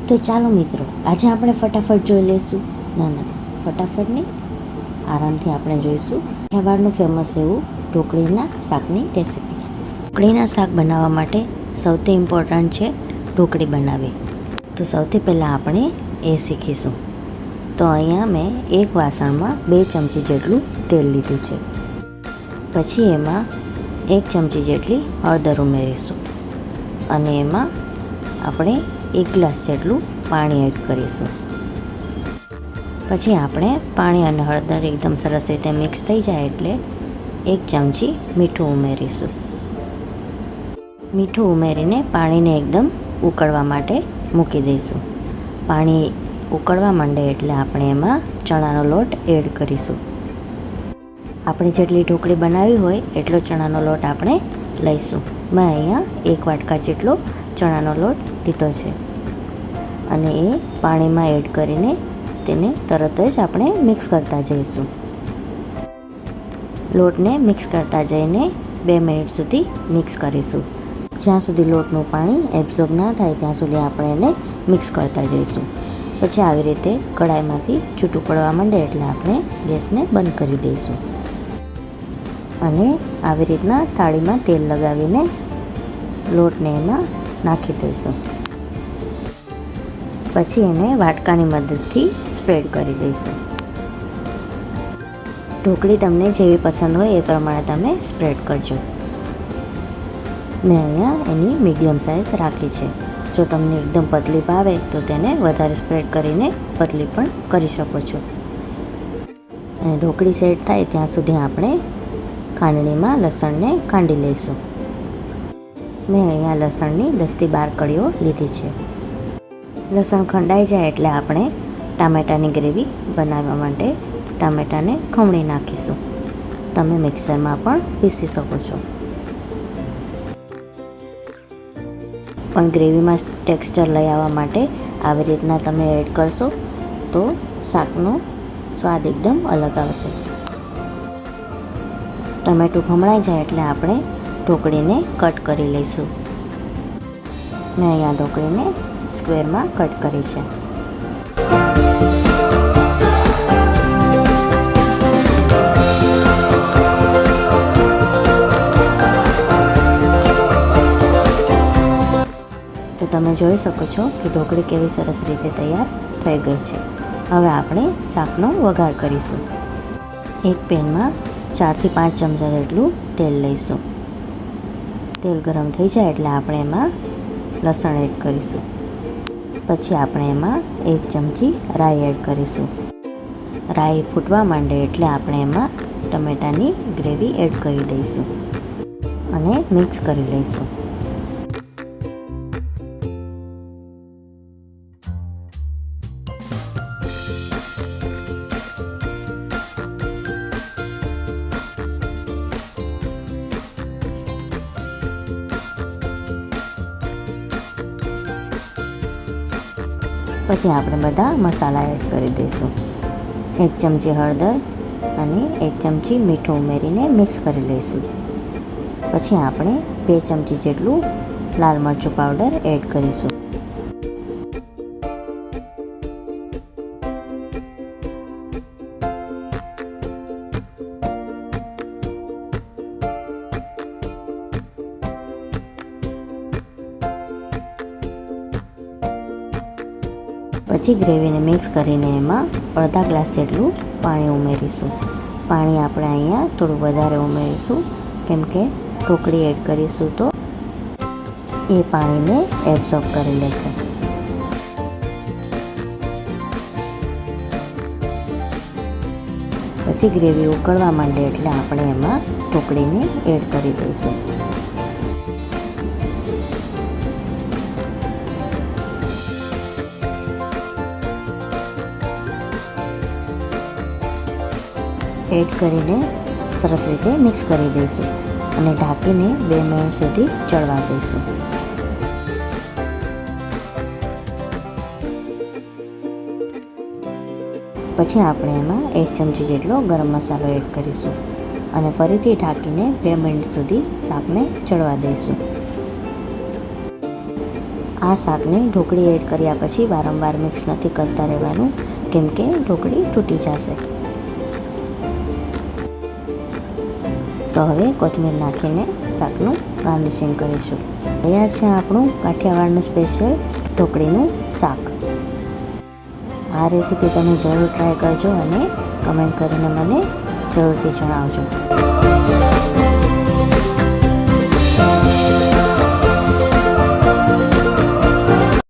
તો ચાલો મિત્રો, આજે આપણે ફટાફટ જોઈ લઈશું. ના, ફટાફટ નહીં, આરામથી આપણે જોઈશું કાઠિયાવાડનું ફેમસ એવું ઢોકળીના શાકની રેસીપી. ઢોકળીના શાક બનાવવા માટે સૌથી ઇમ્પોર્ટન્ટ છે ઢોકળી બનાવવી. તો સૌથી પહેલાં આપણે એ શીખીશું. તો અહીંયા મેં એક વાસણમાં 2 ચમચી જેટલું તેલ લીધું છે. પછી એમાં 1 ચમચી જેટલી હળદર ઉમેરીશું અને એમાં આપણે 1 ગ્લાસ જેટલું પાણી એડ કરીશું. પછી આપણે પાણી અને હળદર એકદમ સરસ રીતે મિક્સ થઈ જાય એટલે 1 ચમચી મીઠું ઉમેરીશું. મીઠું ઉમેરીને પાણીને એકદમ ઉકળવા માટે મૂકી દઈશું. પાણી ઉકળવા માંડે એટલે આપણે એમાં ચણાનો લોટ એડ કરીશું. આપણે જેટલી ઢોકળી બનાવી હોય એટલો ચણાનો લોટ આપણે લઈશું. મેં અહીંયા 1 વાટકા જેટલો ચણાનો લોટ લીધો છે અને એ પાણીમાં એડ કરીને તેને તરત જ આપણે મિક્સ કરતા જઈશું. લોટને મિક્સ કરતા જઈને 2 મિનિટ સુધી મિક્સ કરીશું. જ્યાં સુધી લોટનું પાણી એબ્ઝોર્બ ના થાય ત્યાં સુધી આપણે એને મિક્સ કરતા જઈશું. પછી આવી રીતે કઢાઈમાંથી છૂટું પડવા માંડે એટલે આપણે ગેસને બંધ કરી દઈશું અને આવી રીતના થાળીમાં તેલ લગાવીને લોટને એમાં નાખી દઈશું. પછી એને વાટકાની મદદથી સ્પ્રેડ કરી દઈશું. ઢોકળી તમને જેવી પસંદ હોય એ પ્રમાણે તમે સ્પ્રેડ કરજો. મેં અહીંયા એની મીડિયમ સાઇઝ રાખી છે. જો તમને એકદમ પતલી ભાવે તો તેને વધારે સ્પ્રેડ કરીને પતલી પણ કરી શકો છો. અને ઢોકળી સેટ થાય ત્યાં સુધી આપણે ખાંડણીમાં લસણને ખાંડી લઈશું. મેં અહીંયા લસણની 10થી 12 કળીઓ લીધી છે. લસણ ખંડાઈ જાય એટલે આપણે ટામેટાની ગ્રેવી બનાવવા માટે ટામેટાને ખમણી નાખીશું. તમે મિક્સરમાં પણ પીસી શકો છો. પણ ગ્રેવીમાં ટેક્સચર લઈ આવવા માટે આવી રીતના તમે એડ કરશો તો શાકનો સ્વાદ એકદમ અલગ આવશે. ટમેટું ખમણાઈ જાય એટલે આપણે ઢોકળીને કટ કરી લઈશું. મેં અહીંયા ઢોકળીને સ્ક્વેરમાં કટ કરી છે. તો તમે જોઈ શકો છો કે ઢોકળી કેવી સરસ રીતે તૈયાર થઈ ગઈ છે. હવે આપણે શાકનો વઘાર કરીશું. એક પેનમાં 4 થી 5 ચમચા જેટલું તેલ લઈશું. તેલ ગરમ થઈ જાય એટલે આપણે એમાં લસણ એડ કરીશું. પછી આપણે એમાં 1 ચમચી રાઈ એડ કરીશું. રાઈ ફૂટવા માંડે એટલે આપણે એમાં ટમેટાની ગ્રેવી એડ કરી દઈશું અને મિક્સ કરી લઈશું. પછી આપણે બધા મસાલા એડ કરી દઈશું. 1 ચમચી હળદર અને 1 ચમચી મીઠું ઉમેરીને મિક્સ કરી લઈશું. પછી આપણે 2 ચમચી જેટલું લાલ મરચું પાવડર એડ કરીશું. પછી ગ્રેવીને મિક્સ કરીને એમાં અડધા ગ્લાસ જેટલું પાણી ઉમેરીશું. પાણી આપણે અહીંયા થોડું વધારે ઉમેરીશું કેમ કે ઢોકળી એડ કરીશું તો એ પાણીને એબ્ઝોર્બ કરી લેશે. પછી ગ્રેવી ઉકળવા માંડે એટલે આપણે એમાં ઢોકળીને એડ કરી દઈશું. એડ કરીને સરસ રીતે મિક્સ કરી દઈશું અને ઢાંકીને 2 મિનિટ સુધી ચડવા દઈશું. પછી આપણે એમાં 1 ચમચી જેટલો ગરમ મસાલો એડ કરીશું અને ફરીથી ઢાંકીને 2 મિનિટ સુધી શાકને ચડવા દઈશું. આ શાકને ઢોકળી એડ કર્યા પછી વારંવાર મિક્સ નથી કરતા રહેવાનું, કેમ કે ઢોકળી તૂટી જશે. તો હવે કોથમીર નાખીને શાકનું ગાર્નિશિંગ કરીશું. તૈયાર છે આપણું કાઠિયાવાડનું સ્પેશિયલ ઢોકળીનું શાક. આ રેસીપી તમે જરૂર ટ્રાય કરજો અને કમેન્ટ કરીને મને જરૂરથી જણાવજો.